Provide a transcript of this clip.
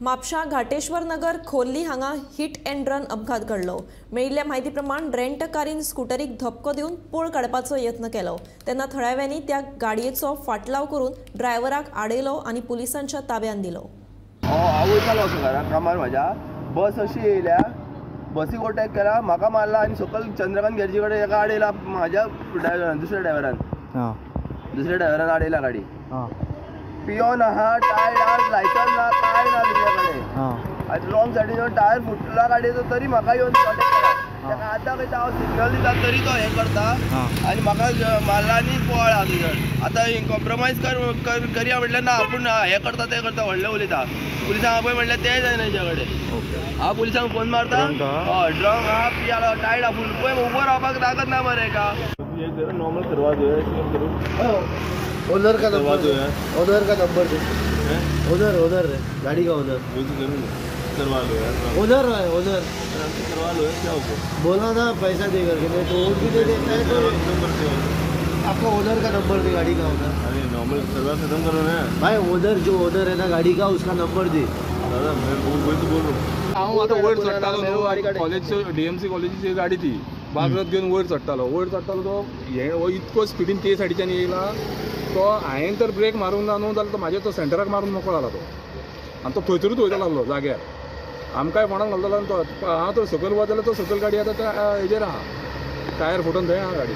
म्हापशा घाटेश्वर नगर खोर्ली हांगा hit end run अपघात घडलो। मेळिल्ल्या म्हायती प्रमाण रेंट कारीन स्कूटरीक धपको दिवन पळ काडपाचो यत्न केलो तेन्ना थळाव्यांनी त्या गाडयेचो फाटलाव करून ड्रायव्हराक आडयलो आनी पुलिसांच्या ताब्यात दिलो। हांव वयतालो असो घरा कामार म्हाज्या बस अशी येयल्या बसीक ओवरटेक केला म्हाका मारला आनी सकयल चंद्रकांत गॅरेजी कडेन एका आडयला म्हाज्या दुसऱ्या ड्रायव्हरान आडयला गाडी। पियोन आहा टायर आज लायसन ना काय ना तुझ्या कडेन आज रॉंग सायडीन टायर फुटला गाडयेचो तरी म्हाका येवन कॉन्टेक्ट केला ताका आतां खंय हांव सिग्नल दिता तरी तो हें करता आनी म्हाका मारला आनी पळा तुजर आतां कॉम्प्रोमायज करया म्हटल्यार ना आपूण हें करता तें करता व्हडलें उलयता पुलिसांक आपय म्हटल्यार तें जायना हेच्या कडेन हांव पुलिसांक फोन मारता हय ड्रंक आहा पियालो टायर्ड आहा फूल पळय उबो रावपाक ताकत ना मरे का नॉर्मल करवा दे ओनर का नंबर दे ओनर है गाड़ी का ओनर करवा लो यार ओनर है ओनर करवा लो क्या हो बोला ना पैसा दे करके नहीं तो और भी दे देता है तो आपका ओनर का नंबर दे गाड़ी का ओनर। अरे नॉर्मल सर्वा खत्म करो ना भाई ओनर जो ओनर है ना गाड़ी का उसका नंबर दे। दादा मैं बोल रहा हूँ हांव आतां वयर चडटालो कॉलेज डीएमसी कॉलेजीची गाडी ती बागरत घेवन वयर चडटालो तो हो इतको स्पिडीन ते सायडीच्यान येयला तो हांवें तर ब्रेक मारूंक ना न्हू जाल्यार तो म्हाज्या तो सेंटराक मारून मोकळो जालो तो आनी तो थंयसरूच वयता लागलो जाग्यार आमकांय कोणाक घालतलो आनी तो हांव तो सकयल वता जाल्यार तो सकयल गाडी आतां त्या हेजेर आहा टायर फुटोन थंय आहा गाडी।